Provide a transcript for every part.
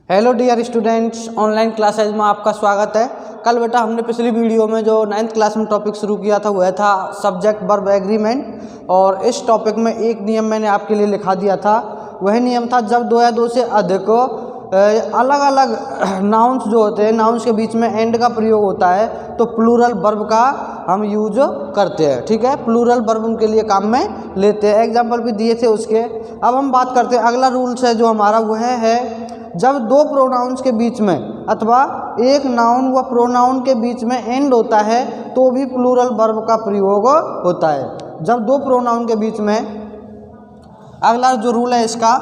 Hello dear students, online classes में आपका स्वागत है। कल बेटा हमने पिछली वीडियो में जो 9th क्लास में टॉपिक शुरू किया था वह था सब्जेक्ट वर्ब एग्रीमेंट, और इस टॉपिक में एक नियम मैंने आपके लिए लिखा दिया था। वह नियम था जब दो या दो से अधिक अलग अलग नाउन्स जो होते हैं, नाउन्स के बीच में एंड का प्रयोग होता है तो प्लूरल वर्ब का हम यूज करते हैं। ठीक है, प्लूरल वर्ब उनके लिए काम में लेते हैं। एग्जाम्पल भी दिए थे उसके। अब हम बात करते हैं, अगला रूल्स है जो हमारा वह है जब दो प्रोनाउंस के बीच में अथवा एक नाउन व प्रोनाउन के बीच में एंड होता है तो भी प्लूरल वर्ब का प्रयोग होता है। जब दो प्रोनाउन के बीच में, अगला जो रूल है इसका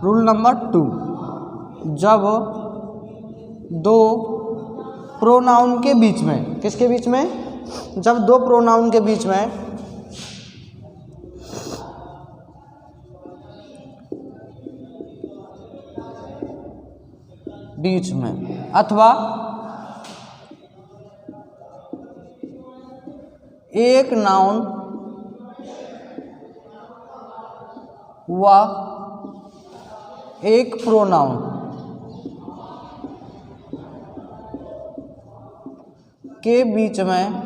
रूल नंबर 2, जब दो प्रोनाउन के बीच में, किसके बीच में? जब दो प्रोनाउन के बीच में अथवा एक नाउन व एक प्रोनाउन के बीच में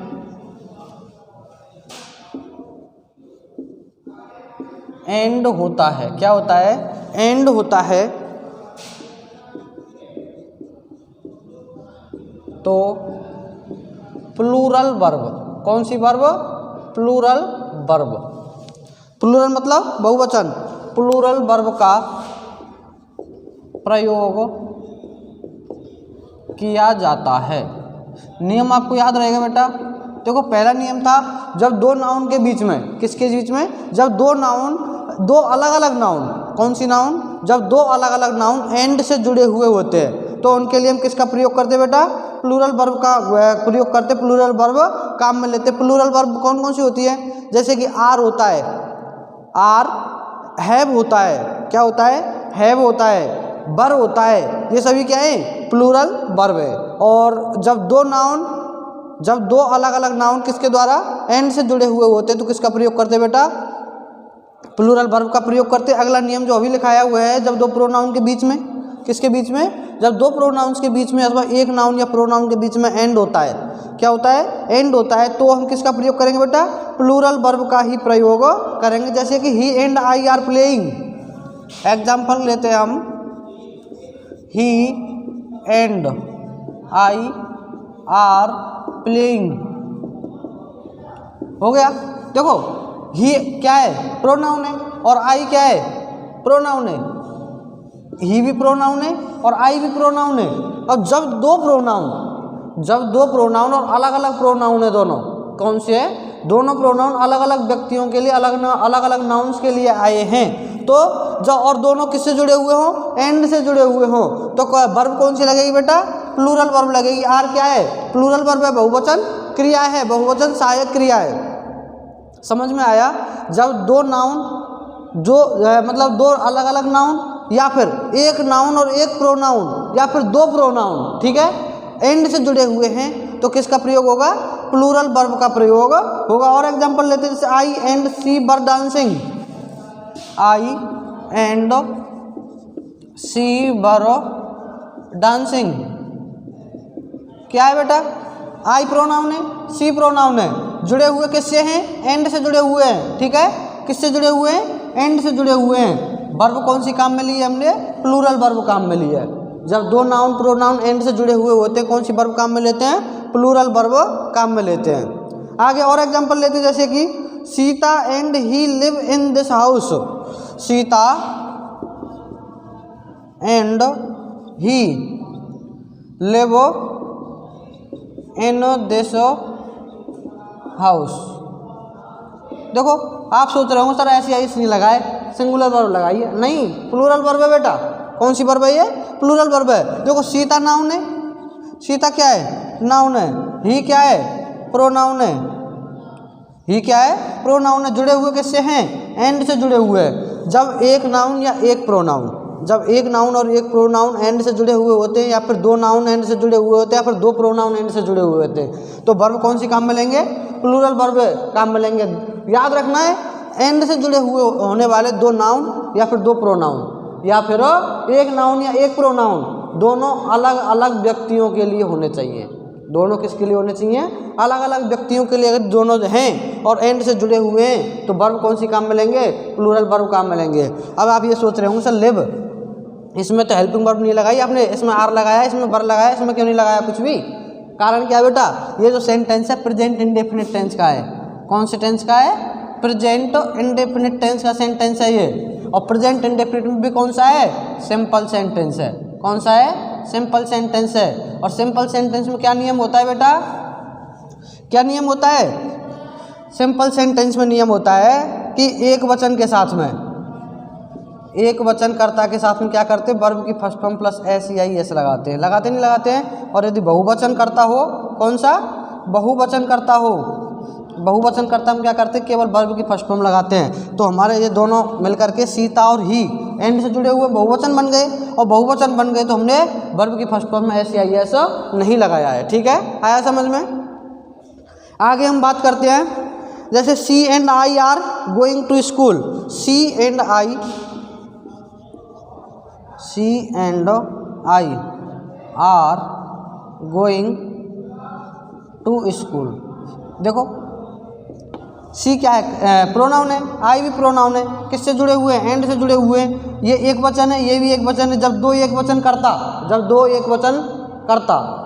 एंड होता है। क्या होता है? एंड होता है तो प्लूरल वर्ब। कौन सी वर्ब? Plural verb. प्लूरल मतलब बहुवचन। प्लूरल वर्ब का प्रयोग किया जाता है। नियम आपको याद रहेगा बेटा। देखो, पहला नियम था जब दो नाउन के बीच में, किसके बीच में? जब दो नाउन, दो अलग अलग नाउन। कौन सी नाउन? जब दो अलग अलग नाउन एंड से जुड़े हुए होते हैं तो उनके लिए हम किसका प्रयोग करते हैं बेटा? प्लूरल वर्ब का प्रयोग करते। प्लूरल वर्ब काम में लेते। प्लूरल वर्ब कौन कौन सी होती है? जैसे कि आर होता है, आर, हैव होता है, क्या होता है? हैव होता है, बर होता है। ये सभी क्या है? प्लूरल वर्ब है। और जब दो नाउन, जब दो अलग अलग नाउन किसके द्वारा एंड से जुड़े हुए होते हैं तो किसका प्रयोग करते बेटा? प्लूरल वर्ब का प्रयोग करते। अगला नियम जो अभी लिखाया हुआ है, जब दो प्रोनाउन के बीच में, किसके बीच में? जब दो प्रोनाउंस के बीच में अथवा एक नाउन या प्रोनाउन के बीच में एंड होता है। क्या होता है? एंड होता है तो हम किसका प्रयोग करेंगे बेटा? प्लूरल वर्ब का ही प्रयोग करेंगे। जैसे कि he and I are playing. Example लेते हैं हम, he and I are playing. हो गया। देखो, ही क्या है? प्रोनाउन है, और आई क्या है? प्रोनाउन है। ही भी प्रोनाउन है और आई भी प्रोनाउन है। अब जब दो प्रोनाउन और अलग अलग प्रोनाउन है, दोनों कौन से है? दोनों प्रोनाउन अलग अलग व्यक्तियों के लिए, अलग अलग नाउन्स के लिए आए हैं, तो जब और दोनों किससे जुड़े हुए हों? एंड से जुड़े हुए हों, तो वर्ब कौन सी लगेगी बेटा? प्लूरल वर्ब लगेगी। आर क्या है? प्लूरल वर्ब है, बहुवचन क्रिया है, बहुवचन सहायक क्रिया है। समझ में आया? जब दो नाउन, जो मतलब दो अलग अलग नाउन या फिर एक नाउन और एक प्रोनाउन या फिर दो प्रोनाउन, ठीक है, एंड से जुड़े हुए हैं तो किसका प्रयोग होगा? प्लूरल वर्ब का प्रयोग होगा। और एग्जांपल लेते हैं, जैसे I and she were dancing. I and she were dancing. क्या है बेटा? आई प्रोनाउन है, सी प्रोनाउन है, जुड़े हुए किससे हैं? एंड से जुड़े हुए हैं। ठीक है, किससे जुड़े हुए हैं? एंड से जुड़े हुए हैं। वर्ब कौन सी काम में ली है हमने? प्लूरल वर्ब काम में ली है। जब दो नाउन प्रोनाउन एंड से जुड़े हुए होते हैं, कौन सी वर्ब काम में लेते हैं? प्लूरल वर्ब काम में लेते हैं। आगे और एग्जांपल लेते हैं, जैसे कि Sita and he live in this house. Sita and he live in this house. देखो, आप सोच रहे होंगे सर ऐसे नहीं लगाए, सिंगुलर वर्ब लगाइए। नहीं, प्लूरल वर्ब है बेटा। कौन सी वर्ब है ये? प्लूरल वर्ब है। देखो, सीता नाउन है, सीता क्या है? नाउन है। ही क्या है? प्रोनाउन है। ही क्या है? प्रोनाउन है। जुड़े हुए किससे हैं? एंड से जुड़े हुए हैं। जब एक नाउन या एक प्रोनाउन, जब एक नाउन और एक प्रोनाउन एंड से जुड़े हुए होते हैं, या फिर दो नाउन एंड से जुड़े हुए होते हैं, या फिर दो प्रोनाउन एंड से जुड़े हुए होते हैं, तो वर्ब कौन सी काम में लेंगे? प्लूरल वर्ब काम में लेंगे। याद रखना है, एंड से जुड़े हुए होने वाले दो नाउन या फिर दो प्रोनाउन, या फिर एक नाउन या एक प्रोनाउन, दोनों अलग अलग व्यक्तियों के लिए होने चाहिए। दोनों किसके लिए होने चाहिए? अलग अलग व्यक्तियों के लिए। अगर दोनों हैं और एंड से जुड़े हुए हैं तो वर्ब कौन सी काम में लेंगे? प्लूरल वर्ब काम में लेंगे। अब आप ये सोच रहे होंगे सर लिव, इसमें तो हेल्पिंग वर्ब नहीं लगाई आपने, इसमें आर लगाया, इसमें वर लगाया, इसमें क्यों नहीं लगाया कुछ भी? कारण क्या है बेटा? ये जो सेंटेंस है प्रेजेंट इंडेफिनिट टेंस का है। कौन से टेंस का है? प्रेजेंट इंडेफिनिट टेंस का सेंटेंस है ये। और प्रेजेंट इंडेफिनिट में भी कौन सा है? सिंपल सेंटेंस है। कौन सा है? सिंपल सेंटेंस है। और सिंपल सेंटेंस में क्या नियम होता है बेटा? क्या नियम होता है? सिंपल सेंटेंस में नियम होता है कि एक वचन के साथ में, एक वचनकर्ता के साथ में क्या करते हैं? वर्ब की फर्स्ट फॉर्म प्लस एस या एस लगाते हैं। लगाते नहीं लगाते हैं? और यदि बहुवचन करता हो, कौन सा? बहुवचन करता हो, बहुवचन करता हम क्या करते हैं? केवल वर्ब की फर्स्ट फॉर्म लगाते हैं। तो हमारे ये दोनों मिलकर के सीता और ही एंड से जुड़े हुए बहुवचन बन गए, और बहुवचन बन गए तो हमने वर्ब की फर्स्ट फॉर्म में एस या एस नहीं लगाया है। ठीक है, आया समझ में? आगे हम बात करते हैं, जैसे she and I are going to school. She and I are going to school. देखो सी क्या है? प्रोनाउन है, आई भी प्रोनाउन है। किससे जुड़े हुए हैं? एंड से जुड़े हुए हैं। ये एक वचन है, ये भी एक वचन है। जब दो एक वचन करता,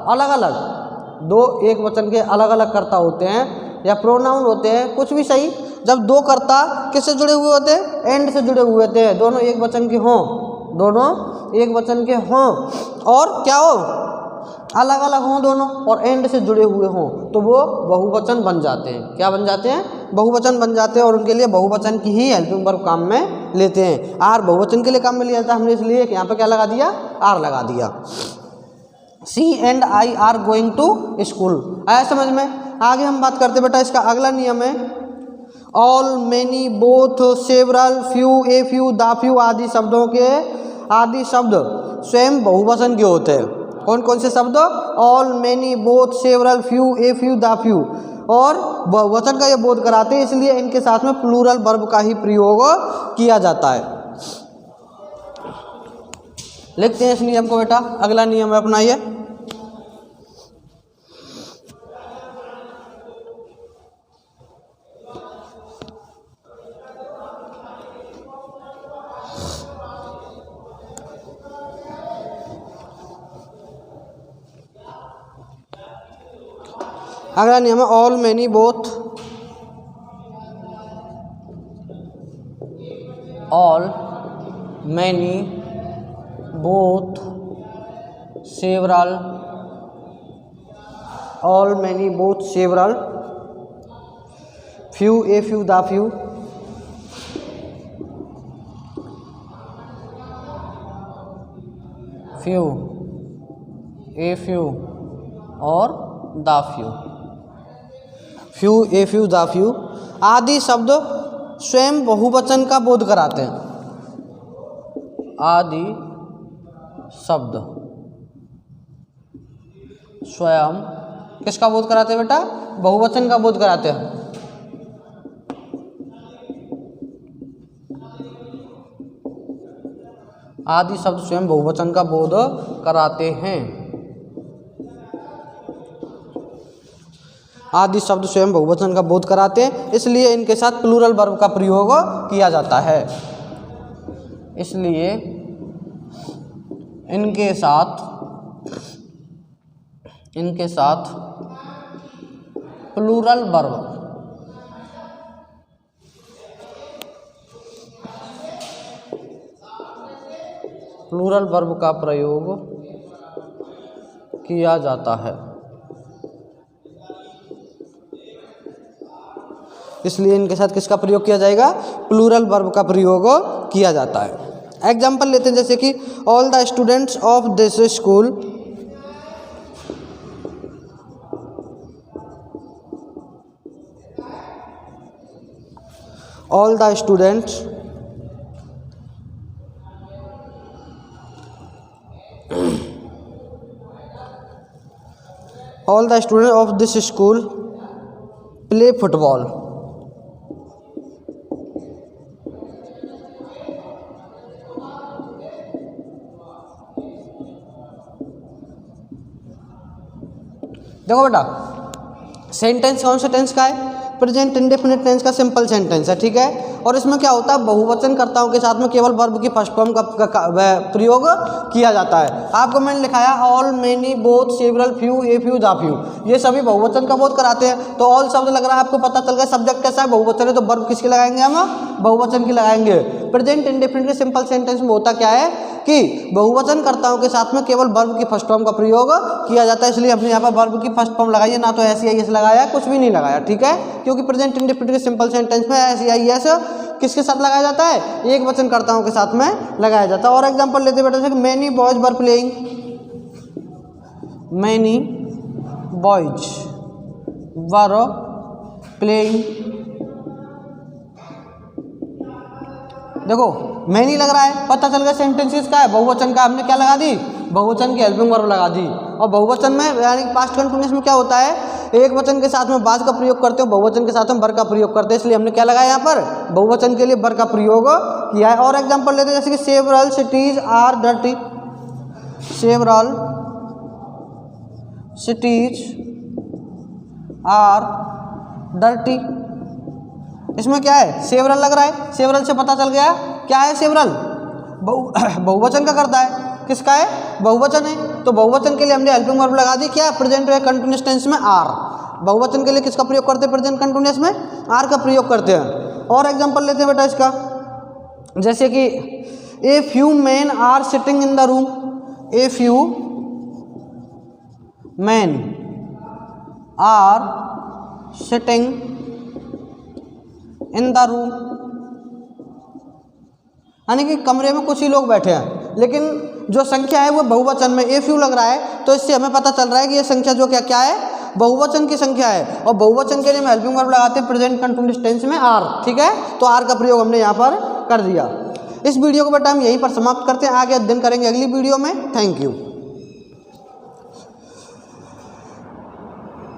अलग अलग, दो एक वचन के अलग अलग कर्ता होते हैं या प्रोनाउन होते हैं, कुछ भी सही। जब दो कर्ता किससे जुड़े हुए होते हैं? एंड से जुड़े हुए होते हैं। दोनों एक वचन के हों, दोनों एक वचन के हों, और क्या हो? अलग अलग हों दोनों, और एंड से जुड़े हुए हों, तो वो बहुवचन बन जाते हैं। क्या बन जाते हैं? बहुवचन बन जाते हैं। और उनके लिए बहुवचन की ही हेल्पिंग वर्ब काम में लेते हैं। आर बहुवचन के लिए काम में लिया जाता है, हमने इसलिए यहाँ पे क्या लगा दिया? आर लगा दिया। She and I are going to school. आया समझ में? आगे हम बात करते बेटा, इसका अगला नियम है all, many, both, several, few, a few, the few आदि शब्दों के, आदि शब्द स्वयं बहुवचन के होते हैं। कौन कौन से शब्द? All, many, both, several, few, a few, the few, और बहुवचन का ये बोध कराते हैं, इसलिए इनके साथ में प्लूरल वर्ब का ही प्रयोग किया जाता है। लिखते हैं इस नियम को बेटा। अगला नियम है अपना ये, अगला नियम है all, many, both, all, many, both, several, all, many, both, several, few, a few, the few, few, a few और the few, few, a few, the few आदि शब्द स्वयं बहुवचन का बोध कराते हैं। आदि शब्द स्वयं किसका बोध कराते हैं बेटा? बहुवचन का बोध कराते हैं। आदि शब्द स्वयं बहुवचन का बोध कराते हैं। आदि शब्द स्वयं बहुवचन का बोध कराते हैं, इसलिए इनके साथ प्लूरल वर्ब का प्रयोग किया जाता है। इसलिए इनके साथ प्लूरल वर्ब का प्रयोग किया जाता है। इसलिए इनके साथ किसका प्रयोग किया जाएगा? प्लूरल वर्ब का प्रयोग किया जाता है। एग्जाम्पल लेते हैं, जैसे कि all the students of this school, all the students of this school play football. देखो बेटा, सेंटेंस कौन सा टेंस का है? प्रेजेंट इंडेफिनिट टेंस का सिंपल सेंटेंस है, ठीक है। और इसमें क्या होता है, बहुवचन कर्ताओं के साथ में केवल वर्ब की फर्स्ट फॉर्म का प्रयोग किया जाता है। आपको मैंने लिखाया all, many, both, several, few, a few, the few, ये सभी बहुवचन का बोध कराते हैं। तो ऑल शब्द लग रहा है, आपको पता चल गया सब्जेक्ट कैसा है, बहुवचन है, तो वर्ब किसके लगाएंगे हम? बहुवचन की लगाएंगे। प्रेजेंट इंडेफिनिट के सिंपल सेंटेंस में होता क्या है कि बहुवचन कर्ताओं के साथ में केवल वर्ब की फर्स्ट फॉर्म का प्रयोग किया जाता है, इसलिए हमने यहाँ पर वर्ब की फर्स्ट फॉर्म लगाई है, ना तो ऐसी आई एस लगाया, कुछ भी नहीं लगाया, ठीक है। क्योंकि प्रेजेंट इंडेफिनिट के सिंपल सेंटेंस में ऐसी आई एस किसके साथ लगाया जाता है? एक वचन कर्ताओं के साथ में लगाया जाता है। और एग्जांपल लेते बेटा, जैसे many boys were playing, many boys were playing. देखो मैनी लग रहा है, पता चल गया सेंटेंस किसका है? बहुवचन का। हमने क्या लगा दी? बहुवचन की हेल्पिंग वर्ब लगा दी। और बहुवचन में यानी पास्ट कंटिन्यूअस में क्या होता है, एक वचन के साथ में बाज का प्रयोग करते हो, बहुवचन के साथ में बर का प्रयोग करते हैं, इसलिए हमने क्या लगाया यहाँ पर? बहुवचन के लिए बर का प्रयोग किया है। और एग्जांपल लेते हैं, जैसे कि several cities are dirty, several cities are dirty. इसमें क्या है? सेवरल लग रहा है, सेवरल से पता चल गया क्या है सेवरल? बहुवचन का करता है, किसका है? बहुवचन है। तो बहुवचन के लिए हमने हेल्पिंग वर्ब लगा दी, क्या? प्रेजेंट कंटिन्यूअस टेंस में आर। बहुवचन के लिए किसका प्रयोग करते हैं? प्रेजेंट कंटिन्यूअस में आर का प्रयोग करते हैं। और एग्जांपल लेते हैं बेटा इसका, जैसे कि a few man are sitting in the room, a few man are sitting in the room, यानी कि कमरे में कुछ ही लोग बैठे हैं, लेकिन जो संख्या है वो बहुवचन में ए फ्यू लग रहा है, तो इससे हमें पता चल रहा है कि ये संख्या जो क्या है, बहुवचन की संख्या है। और बहुवचन के लिए हम हेल्पिंग वर्ब लगाते हैं प्रेजेंट कंटिन्यूअस टेंस में आर, ठीक है। तो आर का प्रयोग हमने यहाँ पर कर दिया। इस वीडियो को बेटा हम यहीं पर समाप्त करते हैं, आगे अध्ययन करेंगे अगली वीडियो में। Thank you.